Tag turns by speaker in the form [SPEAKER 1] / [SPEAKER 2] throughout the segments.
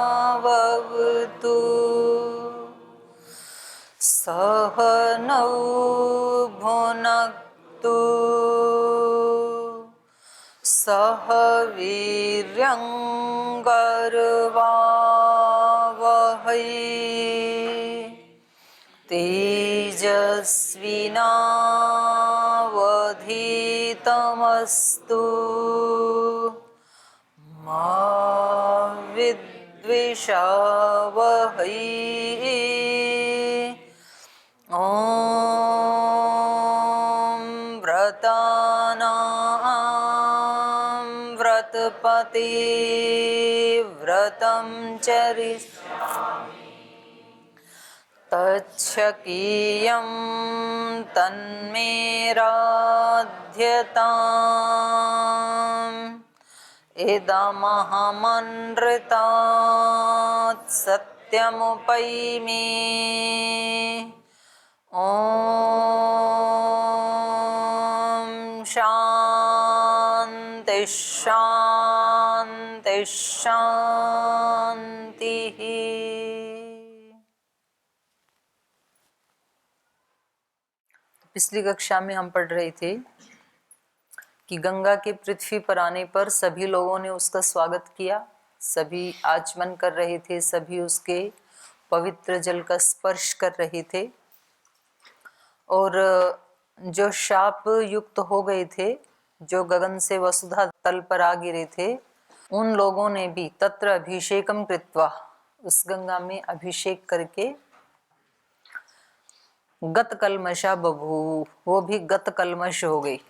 [SPEAKER 1] सहनावतु सहनौ भुनक्तु सह वीर्यङ्करवावहै तेजस्विनावधीतमस्तु मा विद्विषावहै। ॐ व्रतानां व्रतपते व्रतं चरिष्यामि तच्छकीयं तन्मे राध्यताम् इदमहमनृतात् सत्यमुपैमि। ॐ शान्ति शान्ति शान्तिः। पिछली कक्षा में हम पढ़ रहे थे कि गंगा के पृथ्वी पर आने पर सभी लोगों ने उसका स्वागत किया, सभी आचमन कर रहे थे, सभी उसके पवित्र जल का स्पर्श कर रहे थे। और जो शाप युक्त हो गए थे, जो गगन से वसुधा तल पर आ गिरे थे, उन लोगों ने भी तत्र अभिषेकम कृत्वा, उस गंगा में अभिषेक करके गत कल्मषा बभू, वो भी गत कल्मष हो गई,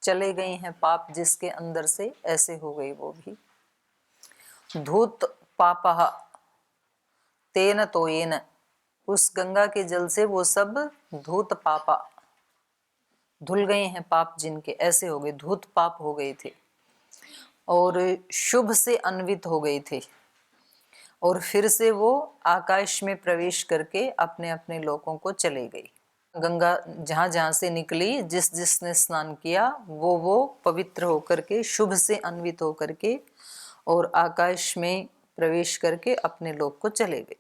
[SPEAKER 1] चले गए हैं पाप जिसके अंदर से, ऐसे हो गई वो भी। धूत पापः तेन तोयेन, उस गंगा के जल से वो सब धूत पापा, धुल गए हैं पाप जिनके, ऐसे हो गए, धूत पाप हो गए थे और शुभ से अन्वित हो गए थे। और फिर से वो आकाश में प्रवेश करके अपने अपने लोकों को चले गई। गंगा जहाँ जहाँ से निकली, जिस जिसने स्नान किया वो पवित्र होकर के, शुभ से अन्वित होकर के और आकाश में प्रवेश करके अपने लोक को चले गए।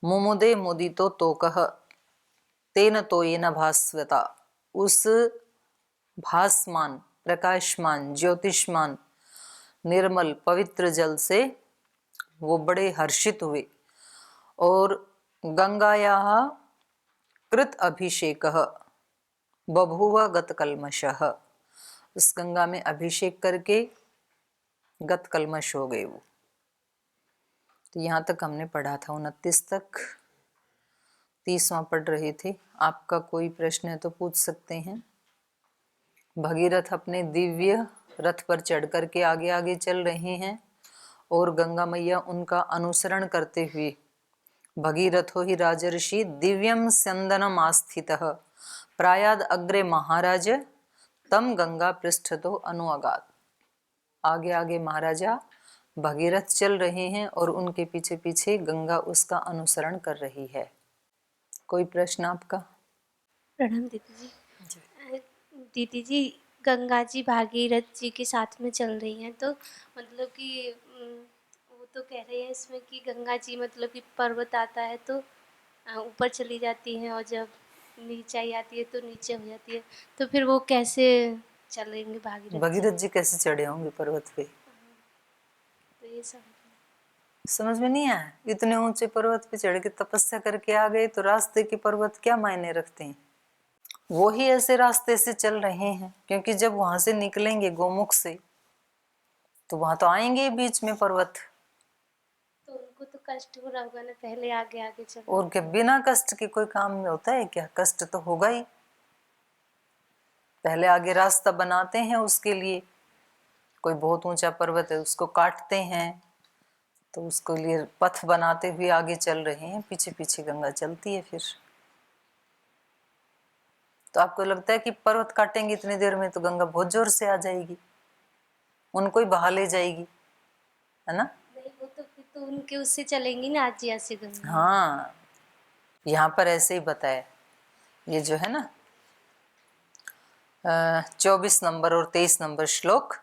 [SPEAKER 1] मुमुदे मुदितो तोकः तेन तोयेन भास्वता, उस भासमान, प्रकाशमान, ज्योतिष्मान, निर्मल पवित्र जल से वो बड़े हर्षित हुए। और गंगायाः कृत अभिषेकः बभूव गत कल्मषः, उस गंगा में अभिषेक करके गत कल्मष हो गए वो। तो यहाँ तक हमने पढ़ा था, 29 तक, 30वां पढ़ रहे थे। आपका कोई प्रश्न है तो पूछ सकते हैं। भगीरथ अपने दिव्य रथ पर चढ़ करके आगे आगे चल रहे हैं और गंगा मैया उनका अनुसरण करते हुए, भगीरथो हि राजर्षि दिव्यम स्यंदनम आस्थितः प्रायाद अग्रे महाराज तम गंगा पृष्ठतो अनुअगात। आगे आगे महाराजा भगीरथ चल रहे हैं और उनके पीछे पीछे गंगा उसका अनुसरण कर रही है। कोई प्रश्न आपका?
[SPEAKER 2] प्रणाम दीदी जी। दीदी जी, गंगा जी भागीरथ जी के साथ में चल रही हैं, तो मतलब कि वो तो कह रहे हैं इसमें कि गंगा जी मतलब कि पर्वत आता है तो ऊपर चली जाती हैं और जब नीचे आती है तो नीचे हो जाती है, तो फिर वो कैसे चलेंगे
[SPEAKER 1] भगीरथ जी कैसे चढ़े होंगे पर्वत पे?
[SPEAKER 2] तो ये सब
[SPEAKER 1] समझ में नहीं आया। इतने ऊंचे पर्वत पे चढ़ के तपस्या करके आ गए तो रास्ते के पर्वत क्या मायने रखते हैं? वो ही ऐसे रास्ते से चल रहे हैं, क्योंकि जब वहां से निकलेंगे गोमुख से तो वहां तो आएंगे बीच में पर्वत।
[SPEAKER 2] तो उनको तो कष्ट हो रहा होगा ना, पहले आगे आगे चल।
[SPEAKER 1] और क्या, बिना कष्ट के कोई काम में होता है क्या? कष्ट तो होगा ही। पहले आगे रास्ता बनाते हैं उसके लिए। कोई बहुत ऊंचा पर्वत है, उसको काटते हैं, तो उसके लिए पथ बनाते हुए आगे चल रहे हैं, पीछे पीछे गंगा चलती है। फिर तो आपको लगता है कि पर्वत काटेंगे इतनी देर में तो गंगा बहुत जोर से आ जाएगी, उनको ही बहा ले जाएगी, है ना?
[SPEAKER 2] नहीं, वो तो फिर तो उनके उससे चलेंगी ना, आजिया से गंगा।
[SPEAKER 1] हाँ, यहाँ पर ऐसे ही बताया। ये जो है ना 24 नंबर और 23 नंबर श्लोक,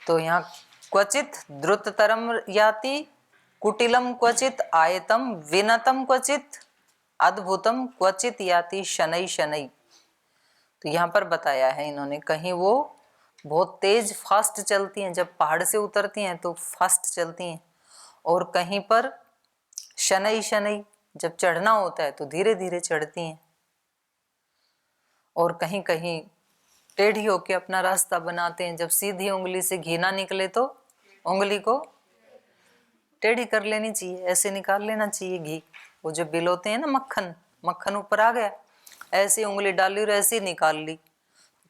[SPEAKER 1] तो यहाँ क्वचित द्रुततरम याति कुटिलम क्वचित आयतम विनतम क्वचित अद्भुतम क्वचित याति शनै शनै। तो यहाँ पर बताया है इन्होंने, कहीं वो बहुत तेज फास्ट चलती हैं, जब पहाड़ से उतरती हैं तो फास्ट चलती हैं, और कहीं पर शनै शनै, जब चढ़ना होता है तो धीरे धीरे चढ़ती हैं, और कहीं कहीं टेढ़ी होके अपना रास्ता बनाते हैं। जब सीधी उंगली से घी ना निकले तो उंगली को टेढ़ी कर लेनी चाहिए, ऐसे निकाल लेना चाहिए घी। वो जो बिलोते हैं ना, मक्खन, मक्खन ऊपर आ गया, ऐसे उंगली डाली और ऐसे निकाल ली,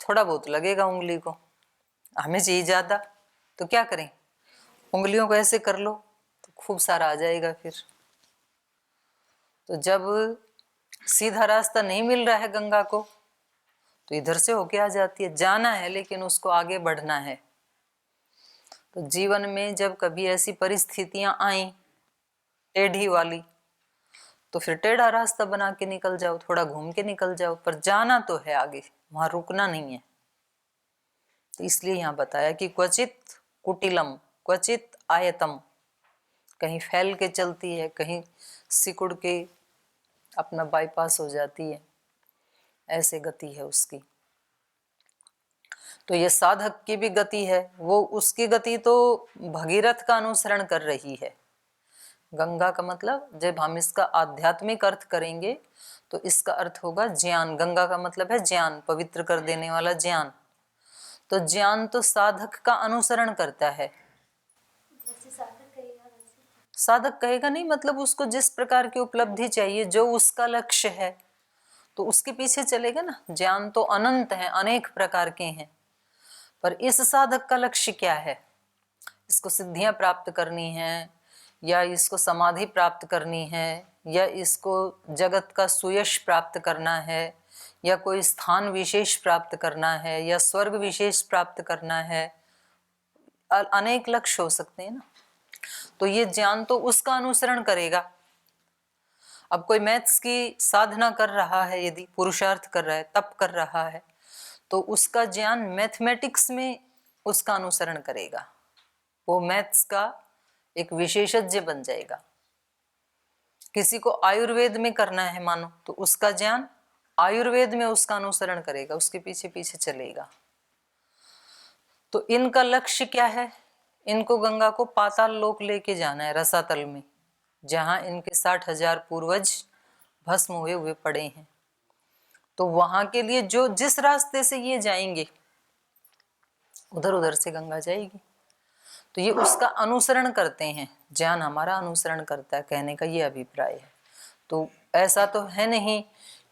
[SPEAKER 1] थोड़ा बहुत लगेगा उंगली को, हमें चाहिए ज्यादा, तो क्या करें, उंगलियों को ऐसे कर लो तो खूब सारा आ जाएगा। फिर तो जब सीधा रास्ता नहीं मिल रहा है गंगा को, तो इधर से होके आ जाती है। जाना है लेकिन उसको आगे बढ़ना है। तो जीवन में जब कभी ऐसी परिस्थितियां आई टेढ़ी वाली, तो फिर टेढ़ा रास्ता बना के निकल जाओ, थोड़ा घूम के निकल जाओ, पर जाना तो है आगे, वहां रुकना नहीं है। तो इसलिए यहाँ बताया कि क्वचित कुटिलम क्वचित आयतम, कहीं फैल के चलती है, कहीं सिकुड़ के अपना बाईपास हो जाती है, ऐसे गति है उसकी। तो ये साधक की भी गति है, वो उसकी गति तो भगीरथ का अनुसरण कर रही है। गंगा का मतलब, जब हम इसका आध्यात्मिक अर्थ करेंगे तो इसका अर्थ होगा ज्ञान। गंगा का मतलब है ज्ञान, पवित्र कर देने वाला ज्ञान। तो ज्ञान तो साधक का अनुसरण करता है।
[SPEAKER 2] जैसे साधक कहेगा वैसे।
[SPEAKER 1] साधक कहेगा नहीं, मतलब उसको जिस प्रकार की उपलब्धि चाहिए, जो उसका लक्ष्य है, तो उसके पीछे चलेगा ना। ज्ञान तो अनंत है, अनेक प्रकार के हैं, पर इस साधक का लक्ष्य क्या है? इसको सिद्धियां प्राप्त करनी है, या इसको समाधि प्राप्त करनी है, या इसको जगत का सुयश प्राप्त करना है, या कोई स्थान विशेष प्राप्त करना है, या स्वर्ग विशेष प्राप्त करना है। अनेक लक्ष्य हो सकते हैं ना। तो ये ज्ञान तो उसका अनुसरण करेगा। अब कोई मैथ्स की साधना कर रहा है, यदि पुरुषार्थ कर रहा है, तप कर रहा है, तो उसका ज्ञान मैथमेटिक्स में उसका अनुसरण करेगा, वो मैथ्स का एक विशेषज्ञ बन जाएगा। किसी को आयुर्वेद में करना है मानो, तो उसका ज्ञान आयुर्वेद में उसका अनुसरण करेगा, उसके पीछे पीछे चलेगा। तो इनका लक्ष्य क्या है? इनको गंगा को पाताल लोक लेके जाना है, रसातल में, जहां इनके 60,000 पूर्वज भस्म हुए हुए पड़े हैं। तो वहां के लिए जो जिस रास्ते से ये जाएंगे, उधर उधर से गंगा जाएगी। तो ये उसका अनुसरण करते हैं, ज्ञान हमारा अनुसरण करता है, कहने का ये अभिप्राय है। तो ऐसा तो है नहीं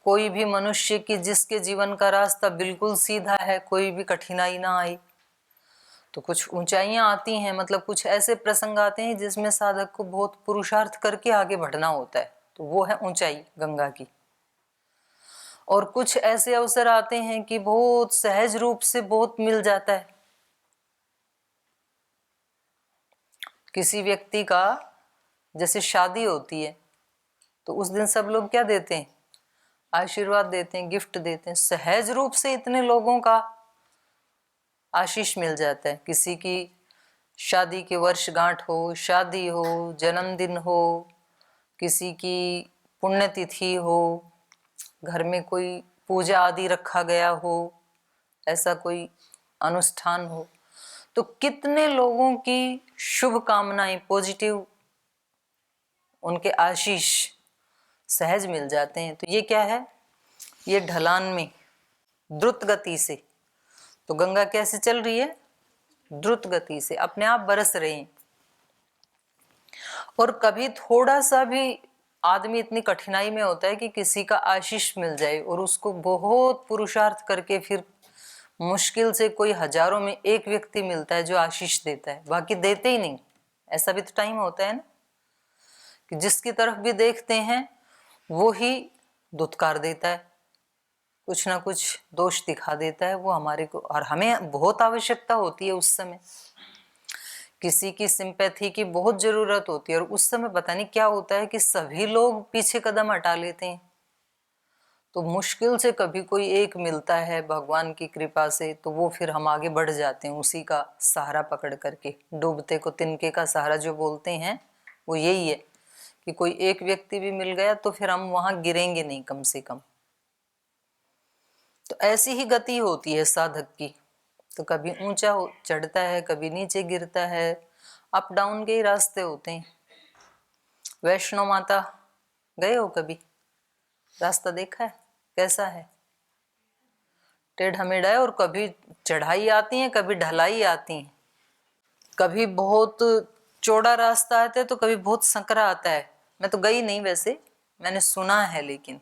[SPEAKER 1] कोई भी मनुष्य की जिसके जीवन का रास्ता बिल्कुल सीधा है, कोई भी कठिनाई ना आई। तो कुछ ऊंचाइयां आती हैं, मतलब कुछ ऐसे प्रसंग आते हैं जिसमें साधक को बहुत पुरुषार्थ करके आगे बढ़ना होता है, तो वो है ऊंचाई गंगा की। और कुछ ऐसे अवसर आते हैं कि बहुत सहज रूप से बहुत मिल जाता है। किसी व्यक्ति का जैसे शादी होती है, तो उस दिन सब लोग क्या देते हैं? आशीर्वाद देते हैं, गिफ्ट देते हैं। सहज रूप से इतने लोगों का आशीष मिल जाता है। किसी की शादी की वर्षगांठ हो, शादी हो, जन्मदिन हो, किसी की पुण्यतिथि हो, घर में कोई पूजा आदि रखा गया हो, ऐसा कोई अनुष्ठान हो, तो कितने लोगों की शुभ कामनाएं, पॉजिटिव उनके आशीष सहज मिल जाते हैं। तो ये क्या है? ये ढलान में द्रुत गति से, तो गंगा कैसे चल रही है? द्रुत गति से, अपने आप बरस रहे हैं। और कभी थोड़ा सा भी आदमी इतनी कठिनाई में होता है कि किसी का आशीष मिल जाए और उसको बहुत पुरुषार्थ करके फिर मुश्किल से कोई हजारों में एक व्यक्ति मिलता है जो आशीष देता है, बाकी देते ही नहीं। ऐसा भी तो टाइम होता है ना कि जिसकी तरफ भी देखते हैं वो ही दुत्कार देता है, कुछ ना कुछ दोष दिखा देता है वो हमारे को, और हमें बहुत आवश्यकता होती है उस समय, किसी की सिंपैथी की बहुत जरूरत होती है। और उस समय पता नहीं क्या होता है कि सभी लोग पीछे कदम हटा लेते हैं, तो मुश्किल से कभी कोई एक मिलता है भगवान की कृपा से, तो वो फिर हम आगे बढ़ जाते हैं उसी का सहारा पकड़ करके। डूबते को तिनके का सहारा जो बोलते हैं वो यही है कि कोई एक व्यक्ति भी मिल गया तो फिर हम वहां गिरेंगे नहीं कम से कम। तो ऐसी ही गति होती है साधक की, तो कभी ऊंचा चढ़ता है, कभी नीचे गिरता है, अप डाउन के ही रास्ते होते हैं। वैष्णो माता गए हो कभी? रास्ता देखा है कैसा है? टेढ़ा मेढ़ा है, और कभी चढ़ाई आती है कभी ढलाई आती है, कभी बहुत चौड़ा रास्ता आता है तो कभी बहुत संकरा आता है। मैं तो गई नहीं, वैसे मैंने सुना है, लेकिन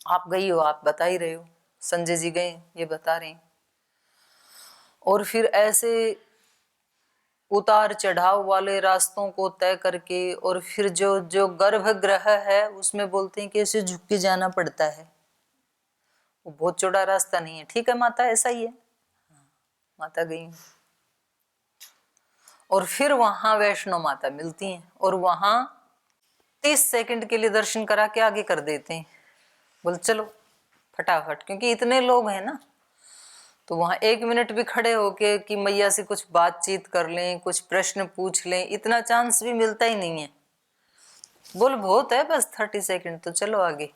[SPEAKER 1] आप गई हो, आप बता ही रहे हो, संजय जी गए ये बता रहे हैं। और फिर ऐसे उतार चढ़ाव वाले रास्तों को तय करके, और फिर जो जो गर्भगृह है उसमें बोलते हैं कि ऐसे झुक के जाना पड़ता है, वो बहुत चौड़ा रास्ता नहीं है। ठीक है माता, ऐसा ही है। माता गई और फिर वहां वैष्णो माता मिलती हैं, और वहां 30 सेकंड के लिए दर्शन करा के आगे कर देते हैं, बोल चलो फटाफट, क्योंकि इतने लोग हैं ना। तो वहां 1 मिनट भी खड़े होके कि मैया से कुछ बातचीत कर लें, कुछ प्रश्न पूछ लें, इतना चांस भी मिलता ही नहीं है। बोल बहुत है बस 30 सेकंड, तो चलो आगे।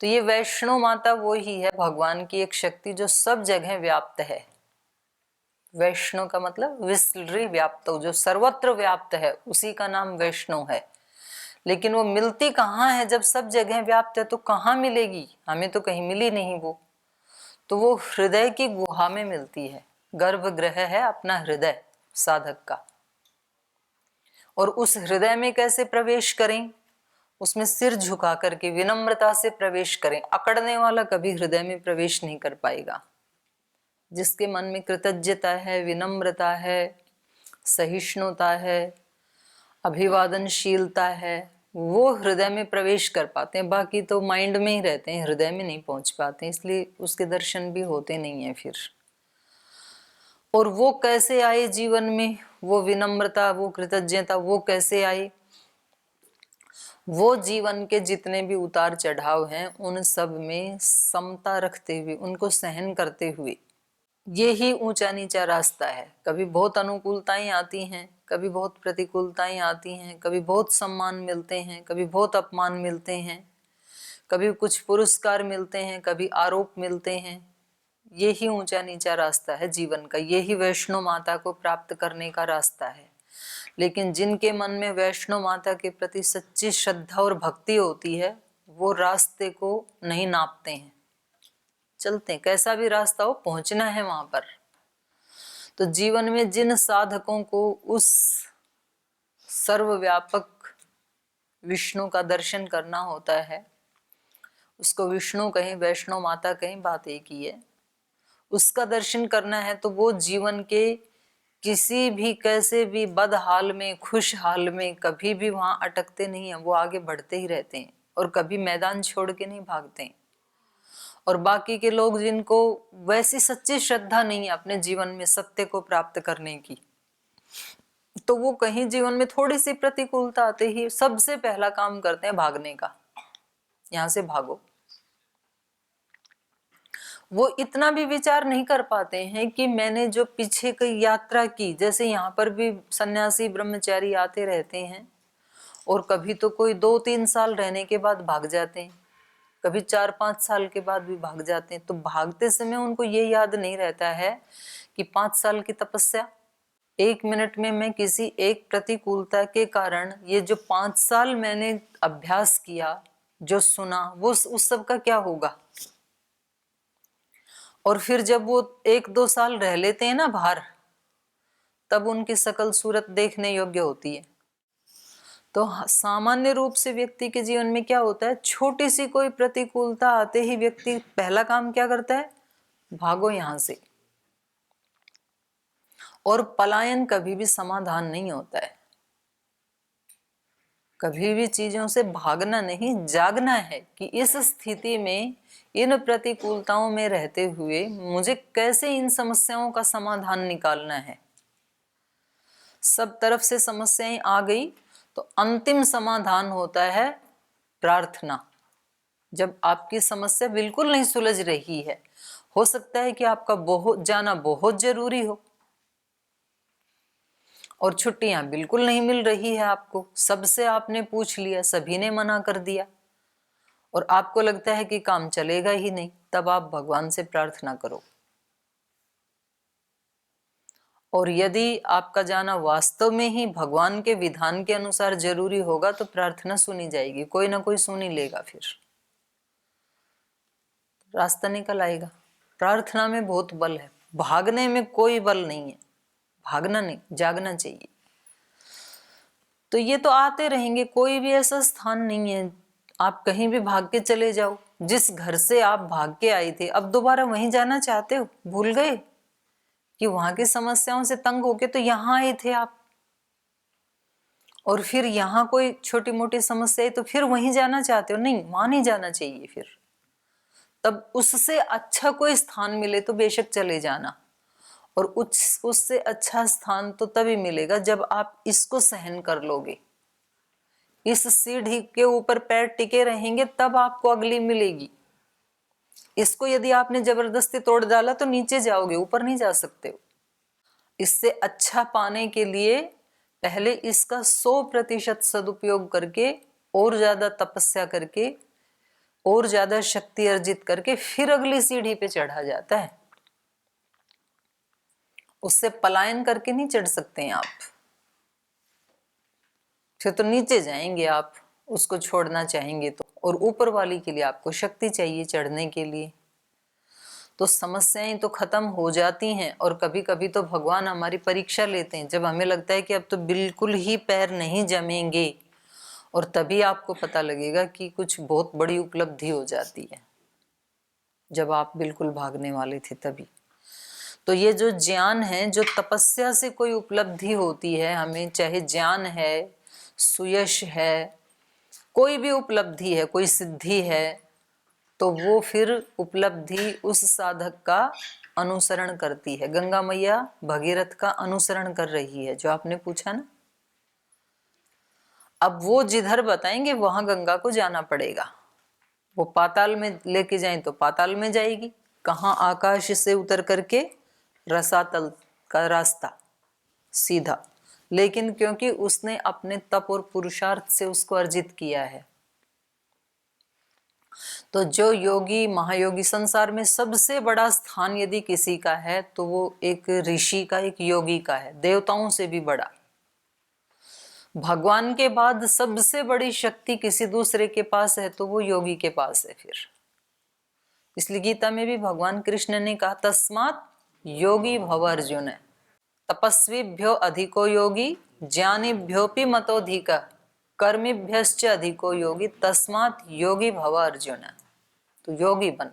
[SPEAKER 1] तो ये वैष्णो माता वो ही है, भगवान की एक शक्ति जो सब जगह व्याप्त है। वैष्णो का मतलब विसृ व्याप्त, जो सर्वत्र व्याप्त है, उसी का नाम वैष्णो है। लेकिन वो मिलती कहाँ है? जब सब जगह व्याप्त है तो कहाँ मिलेगी? हमें तो कहीं मिली नहीं वो, तो वो हृदय की गुहा में मिलती है। गर्भगृह है अपना हृदय साधक का। और उस हृदय में कैसे प्रवेश करें? उसमें सिर झुका करके विनम्रता से प्रवेश करें। अकड़ने वाला कभी हृदय में प्रवेश नहीं कर पाएगा। जिसके मन में कृतज्ञता है, विनम्रता है, सहिष्णुता है, अभिवादनशीलता है, वो हृदय में प्रवेश कर पाते हैं। बाकी तो माइंड में ही रहते हैं, हृदय में नहीं पहुंच पाते हैं, इसलिए उसके दर्शन भी होते नहीं है फिर। और वो कैसे आए जीवन में? वो विनम्रता, वो कृतज्ञता, वो कैसे आई? वो जीवन के जितने भी उतार चढ़ाव हैं उन सब में समता रखते हुए, उनको सहन करते हुए, ये ही ऊंचा नीचा रास्ता है। कभी बहुत अनुकूलताएं आती हैं, कभी बहुत प्रतिकूलताएं आती हैं, कभी बहुत सम्मान मिलते हैं, कभी बहुत अपमान मिलते हैं, कभी कुछ पुरस्कार मिलते हैं, कभी आरोप मिलते हैं। ये ही ऊंचा नीचा रास्ता है जीवन का, ये ही वैष्णो माता को प्राप्त करने का रास्ता है। लेकिन जिनके मन में वैष्णो माता के प्रति सच्ची श्रद्धा और भक्ति होती है, वो रास्ते को नहीं नापते हैं, चलते हैं, कैसा भी रास्ता हो पहुंचना है वहां पर। तो जीवन में जिन साधकों को उस सर्वव्यापक विष्णु का दर्शन करना होता है, उसको विष्णु कहें, वैष्णो माता कहें, बात एक ही है। उसका दर्शन करना है तो वो जीवन के किसी भी कैसे भी बद हाल में, खुश हाल में कभी भी वहां अटकते नहीं है, वो आगे बढ़ते ही रहते हैं और कभी मैदान छोड़ के नहीं भागते हैं। और बाकी के लोग जिनको वैसी सच्ची श्रद्धा नहीं है अपने जीवन में सत्य को प्राप्त करने की, तो वो कहीं जीवन में थोड़ी सी प्रतिकूलता आते ही सबसे पहला काम करते हैं भागने का, यहां से भागो। वो इतना भी विचार नहीं कर पाते हैं कि मैंने जो पीछे की यात्रा की, जैसे यहाँ पर भी सन्यासी ब्रह्मचारी आते रहते हैं और कभी तो कोई 2-3 साल रहने के बाद भाग जाते हैं, कभी 4-5 साल के बाद भी भाग जाते हैं। तो भागते समय उनको ये याद नहीं रहता है कि 5 साल की तपस्या, 1 मिनट में मैं किसी एक प्रतिकूलता के कारण ये जो 5 साल मैंने अभ्यास किया, जो सुना, वो उस सब का क्या होगा। और फिर जब वो 1-2 साल रह लेते हैं ना बाहर, तब उनकी सकल सूरत देखने योग्य होती है। तो सामान्य रूप से व्यक्ति के जीवन में क्या होता है, छोटी सी कोई प्रतिकूलता आते ही व्यक्ति पहला काम क्या करता है, भागो यहां से। और पलायन कभी भी समाधान नहीं होता है। कभी भी चीजों से भागना नहीं, जागना है कि इस स्थिति में, इन प्रतिकूलताओं में रहते हुए मुझे कैसे इन समस्याओं का समाधान निकालना है। सब तरफ से समस्याएं आ गई तो अंतिम समाधान होता है प्रार्थना। जब आपकी समस्या बिल्कुल नहीं सुलझ रही है, हो सकता है कि आपका जाना बहुत जरूरी हो और छुट्टियां बिल्कुल नहीं मिल रही है आपको, सबसे आपने पूछ लिया, सभी ने मना कर दिया और आपको लगता है कि काम चलेगा ही नहीं, तब आप भगवान से प्रार्थना करो। और यदि आपका जाना वास्तव में ही भगवान के विधान के अनुसार जरूरी होगा तो प्रार्थना सुनी जाएगी, कोई ना कोई सुन ही लेगा, फिर रास्ता निकल आएगा। प्रार्थना में बहुत बल है, भागने में कोई बल नहीं है। भागना नहीं, जागना चाहिए। तो ये तो आते रहेंगे, कोई भी ऐसा स्थान नहीं है आप कहीं भी भाग के चले जाओ। जिस घर से आप भाग के आए थे अब दोबारा वहीं जाना चाहते हो? भूल गए कि वहां की समस्याओं से तंग होके तो यहां आए थे आप, और फिर यहाँ कोई छोटी मोटी समस्या है तो फिर वहीं जाना चाहते हो? नहीं, वहां नहीं जाना चाहिए। फिर तब उससे अच्छा कोई स्थान मिले तो बेशक चले जाना, और उससे अच्छा स्थान तो तभी मिलेगा जब आप इसको सहन कर लोगे। इस सीढ़ी के ऊपर पैर टिके रहेंगे तब आपको अगली मिलेगी। इसको यदि आपने जबरदस्ती तोड़ डाला तो नीचे जाओगे, ऊपर नहीं जा सकते हो। इससे अच्छा पाने के लिए पहले इसका 100% सदुपयोग करके, और ज्यादा तपस्या करके, और ज्यादा शक्ति अर्जित करके फिर अगली सीढ़ी पे चढ़ा जाता है। उससे पलायन करके नहीं चढ़ सकते हैं आप, फिर तो नीचे जाएंगे आप, उसको छोड़ना चाहेंगे तो। और ऊपर वाली के लिए आपको शक्ति चाहिए चढ़ने के लिए। तो समस्याएं तो खत्म हो जाती हैं, और कभी कभी तो भगवान हमारी परीक्षा लेते हैं जब हमें लगता है कि अब तो बिल्कुल ही पैर नहीं जमेंगे, और तभी आपको पता लगेगा कि कुछ बहुत बड़ी उपलब्धि हो जाती है जब आप बिल्कुल भागने वाले थे तभी। तो ये जो ज्ञान है, जो तपस्या से कोई उपलब्धि होती है हमें, चाहे ज्ञान है, सुयश है, कोई भी उपलब्धि है, कोई सिद्धि है, तो वो फिर उपलब्धि उस साधक का अनुसरण करती है। गंगा मैया भगीरथ का अनुसरण कर रही है, जो आपने पूछा ना। अब वो जिधर बताएंगे वहां गंगा को जाना पड़ेगा। वो पाताल में लेके जाएं तो पाताल में जाएगी, कहाँ आकाश से उतर करके रसातल का रास्ता सीधा। लेकिन क्योंकि उसने अपने तप और पुरुषार्थ से उसको अर्जित किया है। तो जो योगी, महायोगी, संसार में सबसे बड़ा स्थान यदि किसी का है तो वो एक ऋषि का, एक योगी का है, देवताओं से भी बड़ा। भगवान के बाद सबसे बड़ी शक्ति किसी दूसरे के पास है तो वो योगी के पास है फिर। इसलिए गीता में भी भगवान कृष्ण ने कहा, तस्मात् योगी भव अर्जुन, तपस्वीभ्यो अधिको योगी, ज्ञानीभ्योपि मतोधिक, कर्मीभ्यश्च अधिको योगी, तस्मात् योगी भव अर्जुन। तो योगी बन।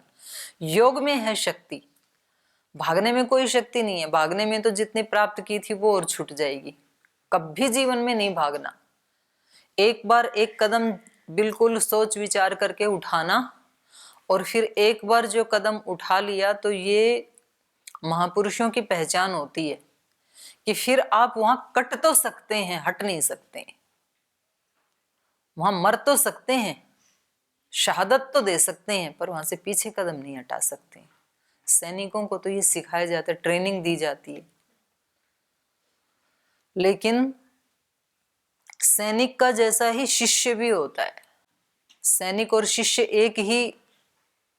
[SPEAKER 1] योग में है शक्ति, भागने में कोई शक्ति नहीं है। भागने में तो जितनी प्राप्त की थी वो और छूट जाएगी। कभी जीवन में नहीं भागना। एक बार एक कदम बिल्कुल सोच विचार करके उठाना, और फिर एक बार जो कदम उठा लिया तो ये महापुरुषों की पहचान होती है कि फिर आप वहां कट तो सकते हैं, हट नहीं सकते। वहां मर तो सकते हैं, शहादत तो दे सकते हैं, पर वहां से पीछे कदम नहीं हटा सकते। सैनिकों को तो ये सिखाया जाता है, ट्रेनिंग दी जाती है। लेकिन सैनिक का जैसा ही शिष्य भी होता है। सैनिक और शिष्य एक ही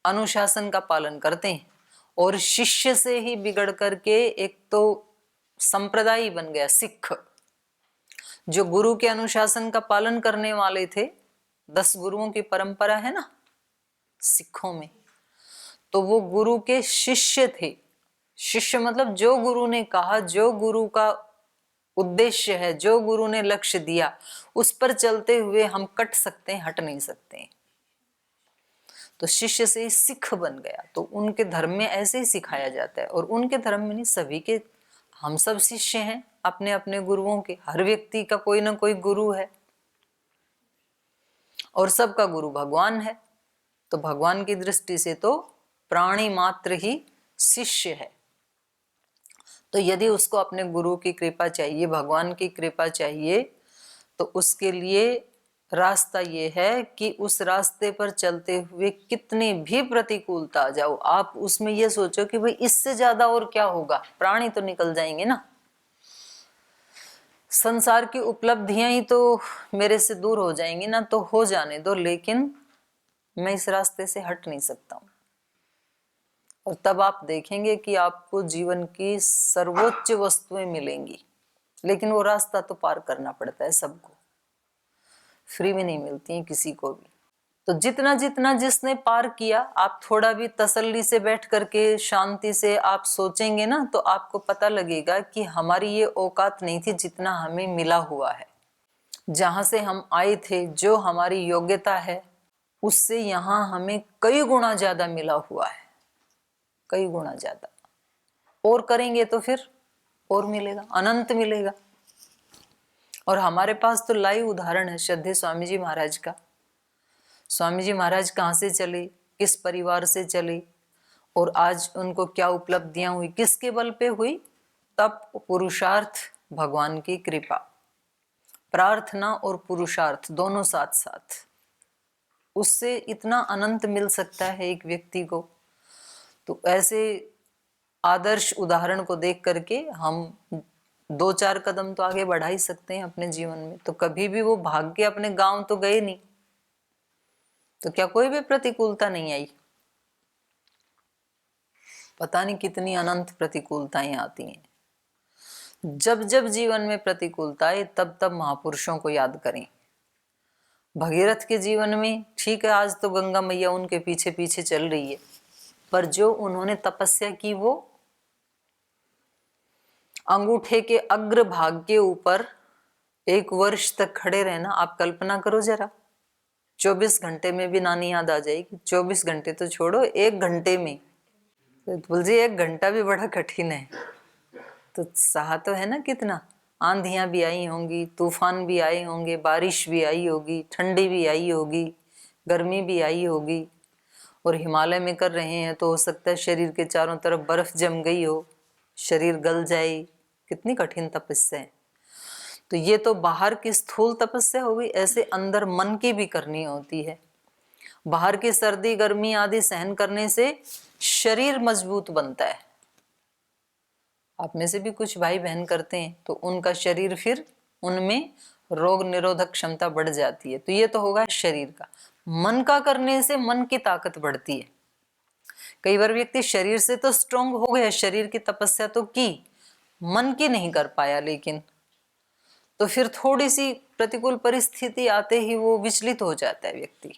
[SPEAKER 1] अनुशासन का पालन करते हैं, और शिष्य से ही बिगड़ करके एक तो संप्रदाय बन गया सिख। जो गुरु के अनुशासन का पालन करने वाले थे, 10 गुरुओं की परंपरा है ना सिखों में, तो वो गुरु के शिष्य थे। शिष्य मतलब जो गुरु ने कहा, जो गुरु का उद्देश्य है, जो गुरु ने लक्ष्य दिया, उस पर चलते हुए हम कट सकते हैं, हट नहीं सकते। तो शिष्य से सिख बन गया, तो उनके धर्म में ऐसे ही सिखाया जाता है। और उनके धर्म में नहीं, सभी के, हम सब शिष्य हैं अपने अपने गुरुओं के। हर व्यक्ति का कोई ना कोई गुरु है और सबका गुरु भगवान है। तो भगवान की दृष्टि से तो प्राणी मात्र ही शिष्य है। तो यदि उसको अपने गुरु की कृपा चाहिए, भगवान की कृपा चाहिए, तो उसके लिए रास्ता ये है कि उस रास्ते पर चलते हुए कितनी भी प्रतिकूलता आ जाओ, आप उसमें ये सोचो कि भाई इससे ज्यादा और क्या होगा, प्राणी तो निकल जाएंगे ना, संसार की उपलब्धियां ही तो मेरे से दूर हो जाएंगी ना, तो हो जाने दो, लेकिन मैं इस रास्ते से हट नहीं सकता हूं। और तब आप देखेंगे कि आपको जीवन की सर्वोच्च वस्तुएं मिलेंगी, लेकिन वो रास्ता तो पार करना पड़ता है सबको, फ्री में नहीं मिलती है किसी को भी। तो जितना जितना जिसने पार किया, आप थोड़ा भी तसल्ली से बैठ करके शांति से आप सोचेंगे ना, तो आपको पता लगेगा कि हमारी ये औकात नहीं थी जितना हमें मिला हुआ है। जहां से हम आए थे, जो हमारी योग्यता है, उससे यहाँ हमें कई गुना ज्यादा मिला हुआ है, कई गुना ज्यादा। और करेंगे तो फिर और मिलेगा, अनंत मिलेगा। और हमारे पास तो लाइव उदाहरण है श्रद्धेय स्वामी जी महाराज का। स्वामी जी महाराज कहाँ से चले, किस परिवार से चले, और आज उनको क्या उपलब्धियां हुई, किसके बल पे हुई? तप, पुरुषार्थ, भगवान की कृपा। प्रार्थना और पुरुषार्थ दोनों साथ साथ, उससे इतना अनंत मिल सकता है एक व्यक्ति को। तो ऐसे आदर्श उदाहरण को देख करके हम 2-4 कदम तो आगे बढ़ा ही सकते हैं अपने जीवन में। तो कभी भी वो भाग के अपने गांव तो गए नहीं, तो क्या कोई भी प्रतिकूलता नहीं आई? पता नहीं कितनी अनंत प्रतिकूलताएं आती हैं। जब जब जीवन में प्रतिकूलता आए, तब तब महापुरुषों को याद करें। भगीरथ के जीवन में ठीक है, आज तो गंगा मैया उनके पीछे पीछे चल रही है, पर जो उन्होंने तपस्या की, वो अंगूठे के अग्र भाग के ऊपर 1 वर्ष तक खड़े रहना। आप कल्पना करो जरा, 24 घंटे में भी नानी याद आ जाएगी। 24 घंटे तो छोड़ो, 1 घंटे में, तो बोल जी 1 घंटा भी बड़ा कठिन है। तो सहा तो है ना कितना, आंधियां भी आई होंगी, तूफान भी आए होंगे, बारिश भी आई होगी, ठंडी भी आई होगी, गर्मी भी आई होगी। और हिमालय में कर रहे हैं तो हो सकता है शरीर के चारों तरफ बर्फ जम गई हो, शरीर गल जाए। कितनी कठिन तपस्या है। तो ये तो बाहर की स्थूल तपस्या हो गई, ऐसे अंदर मन की भी करनी होती है। बाहर की सर्दी गर्मी आदि सहन करने से शरीर मजबूत बनता है। आप में से भी कुछ भाई बहन करते हैं तो उनका शरीर, फिर उनमें रोग निरोधक क्षमता बढ़ जाती है। तो ये तो होगा शरीर का। मन का करने से मन की ताकत बढ़ती है। कई बार व्यक्ति शरीर से तो स्ट्रांग हो गया, शरीर की तपस्या तो की, मन की नहीं कर पाया, लेकिन तो फिर थोड़ी सी प्रतिकूल परिस्थिति आते ही वो विचलित हो जाता है व्यक्ति।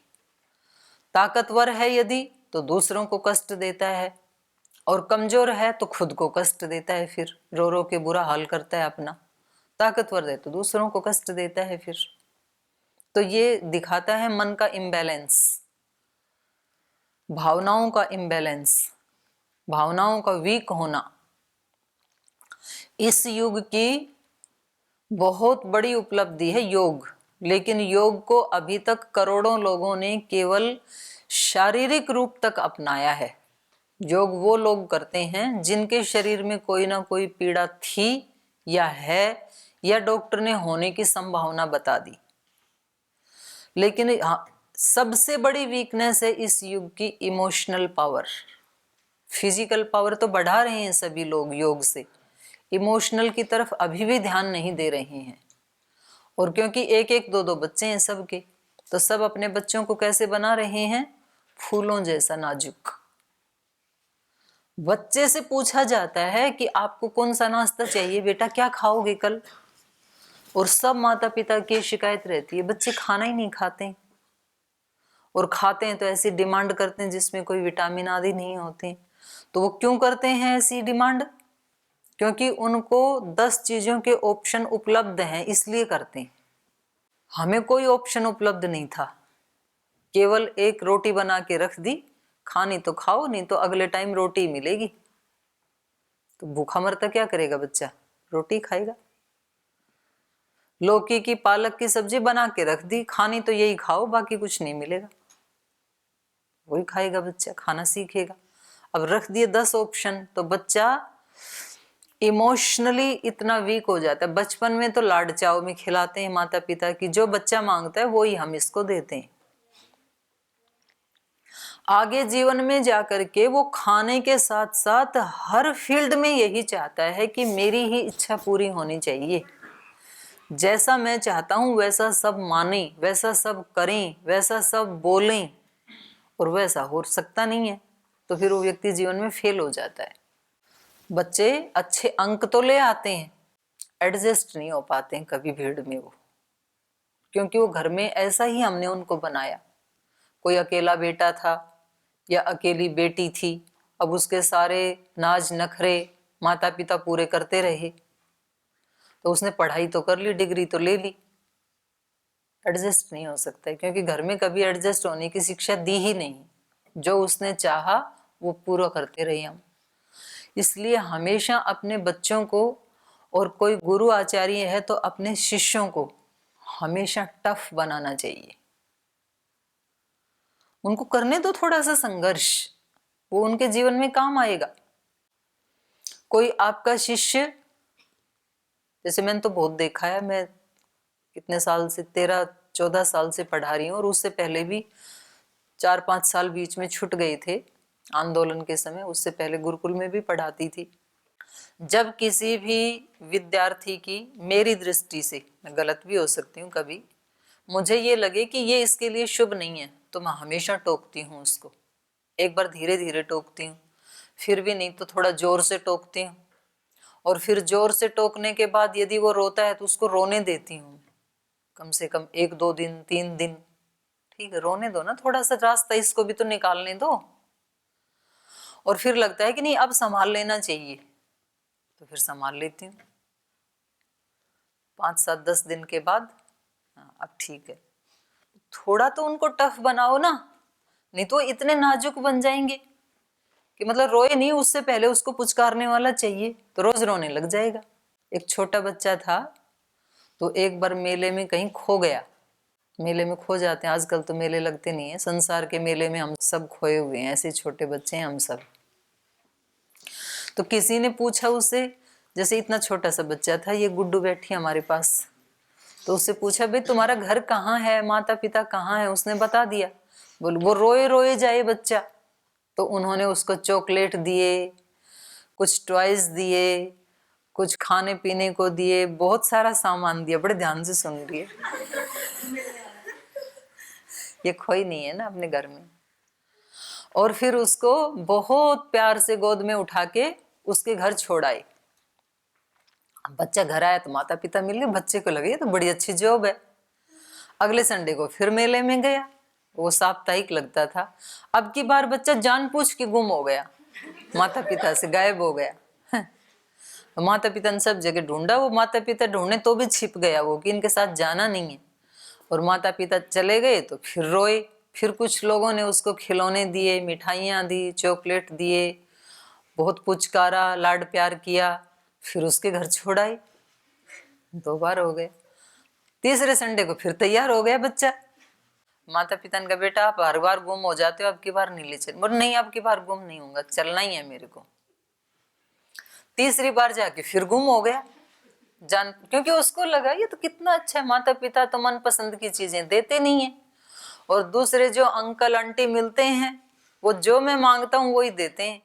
[SPEAKER 1] ताकतवर है यदि तो दूसरों को कष्ट देता है, और कमजोर है तो खुद को कष्ट देता है, फिर रो रो के बुरा हाल करता है अपना। ताकतवर है तो दूसरों को कष्ट देता है फिर। तो ये दिखाता है मन का इम्बैलेंस, भावनाओं का इम्बैलेंस, भावनाओं का वीक होना। इस युग की बहुत बड़ी उपलब्धि है योग, लेकिन योग को अभी तक करोड़ों लोगों ने केवल शारीरिक रूप तक अपनाया है। योग वो लोग करते हैं जिनके शरीर में कोई ना कोई पीड़ा थी या है, या डॉक्टर ने होने की संभावना बता दी। लेकिन सबसे बड़ी वीकनेस है इस युग की इमोशनल पावर। फिजिकल पावर तो बढ़ा रहे हैं सभी लोग योग से, इमोशनल की तरफ अभी भी ध्यान नहीं दे रहे हैं। और क्योंकि 1-1, 2-2 बच्चे हैं सबके, तो सब अपने बच्चों को कैसे बना रहे हैं? फूलों जैसा नाजुक। बच्चे से पूछा जाता है कि आपको कौन सा नाश्ता चाहिए बेटा, क्या खाओगे कल? और सब माता पिता की शिकायत रहती है, बच्चे खाना ही नहीं खाते, और खाते हैं तो ऐसी डिमांड करते हैं जिसमें कोई विटामिन आदि नहीं होते। तो वो क्यों करते हैं ऐसी डिमांड? क्योंकि उनको 10 चीजों के ऑप्शन उपलब्ध हैं, इसलिए करते हैं। हमें कोई ऑप्शन उपलब्ध नहीं था, केवल एक रोटी बना के रख दी, खानी तो खाओ, नहीं तो अगले टाइम रोटी ही मिलेगी। तो भूखा मरता क्या करेगा बच्चा? रोटी खाएगा। लौकी की पालक की सब्जी बना के रख दी, खानी तो यही खाओ, बाकी कुछ नहीं मिलेगा, वही खाएगा बच्चा, खाना सीखेगा। अब रख दिए 10 ऑप्शन, तो बच्चा इमोशनली इतना वीक हो जाता है। बचपन में तो लाड चाव में खिलाते हैं माता पिता की, जो बच्चा मांगता है वो ही हम इसको देते हैं। आगे जीवन में जाकर के वो खाने के साथ साथ हर फील्ड में यही चाहता है कि मेरी ही इच्छा पूरी होनी चाहिए, जैसा मैं चाहता हूं वैसा सब माने, वैसा सब करें, वैसा सब बोलें, और वैसा हो सकता नहीं है, तो फिर वो व्यक्ति जीवन में फेल हो जाता है। बच्चे अच्छे अंक तो ले आते हैं, एडजस्ट नहीं हो पाते हैं कभी भीड़ में वो, क्योंकि वो घर में ऐसा ही हमने उनको बनाया। कोई अकेला बेटा था या अकेली बेटी थी, अब उसके सारे नाज नखरे माता पिता पूरे करते रहे, तो उसने पढ़ाई तो कर ली, डिग्री तो ले ली, एडजस्ट नहीं हो सकता है, क्योंकि घर में कभी एडजस्ट होने की शिक्षा दी ही नहीं। जो उसने चाहा वो पूरा करते रहे हम। इसलिए हमेशा अपने बच्चों को, और कोई गुरु आचार्य है तो अपने शिष्यों को हमेशा टफ बनाना चाहिए। उनको करने दो थोड़ा सा संघर्ष, वो उनके जीवन में काम आएगा। कोई आपका शिष्य, जैसे मैंने तो बहुत देखा है, मैं कितने साल से 13-14 साल से पढ़ा रही हूँ, और उससे पहले भी 4-5 साल बीच में छूट गए थे आंदोलन के समय, उससे पहले गुरुकुल में भी पढ़ाती थी। जब किसी भी विद्यार्थी की, मेरी दृष्टि से, मैं गलत भी हो सकती हूँ कभी, मुझे ये लगे कि ये इसके लिए शुभ नहीं है, तो मैं हमेशा टोकती हूँ उसको। एक बार धीरे धीरे टोकती हूँ, फिर भी नहीं तो थोड़ा जोर से टोकती हूँ, और फिर जोर से टोकने के बाद यदि वो रोता है तो उसको रोने देती हूँ, कम से कम 1-2 दिन 3 दिन, ठीक है, रोने दो ना, थोड़ा सा रास्ता इसको भी तो निकालने दो। और फिर लगता है कि नहीं अब संभाल लेना चाहिए, तो फिर संभाल लेती हूँ। 5-7-10 दिन के बाद हाँ अब ठीक है। थोड़ा तो उनको टफ बनाओ ना, नहीं तो इतने नाजुक बन जाएंगे कि मतलब रोए नहीं, उससे पहले उसको पुचकारने वाला चाहिए, तो रोज रोने लग जाएगा। एक छोटा बच्चा था, तो एक बार मेले में कहीं खो गया। मेले में खो जाते हैं आजकल, तो मेले लगते नहीं है, संसार के मेले में हम सब खोए हुए हैं, ऐसे छोटे बच्चे हैं हम सब। तो किसी ने पूछा उससे, जैसे इतना छोटा सा बच्चा था, ये गुड्डू बैठी हमारे पास, तो उससे पूछा भाई तुम्हारा घर कहाँ है, माता पिता कहाँ है, उसने बता दिया। बोल वो रोए रोए जाए बच्चा, तो उन्होंने उसको चॉकलेट दिए, कुछ टॉयज दिए, कुछ खाने पीने को दिए, बहुत सारा सामान दिया। बड़े ध्यान से सुन रही है, ये खोई नहीं है ना अपने घर में। और फिर उसको बहुत प्यार से गोद में उठा के उसके घर छोड़ आए। बच्चा घर आया तो माता पिता मिल गए, बच्चे को लगे ये तो बड़ी अच्छी जॉब है। अगले संडे को फिर मेले में गया, वो साप्ताहिक लगता था। अब की बार बच्चा जानबूझ के गुम हो गया, माता पिता से गायब हो गया। माता पिता ने सब जगह ढूंढा, वो माता पिता ढूंढने तो भी छिप गया वो, कि इनके साथ जाना नहीं है। और माता पिता चले गए तो फिर रोए, फिर कुछ लोगों ने उसको खिलौने दिए, मिठाइयाँ दी, चॉकलेट दिए, बहुत पुचकारा, लाड प्यार किया, फिर उसके घर छोड़ आए। 2 बार हो गए। तीसरे संडे को फिर तैयार हो गया बच्चा। माता पिता ने कहा बेटा आप हर बार गुम हो जाते हो, अब की बार नहीं ले चल। बोले नहीं अब की बार गुम नहीं होगा, चलना ही है मेरे को। तीसरी बार जाके फिर गुम हो गया, क्योंकि उसको लगा ये तो कितना अच्छा है, माता पिता तो मनपसंद की चीजें देते नहीं है, और दूसरे जो अंकल आंटी मिलते हैं वो जो मैं मांगता हूँ वही देते हैं।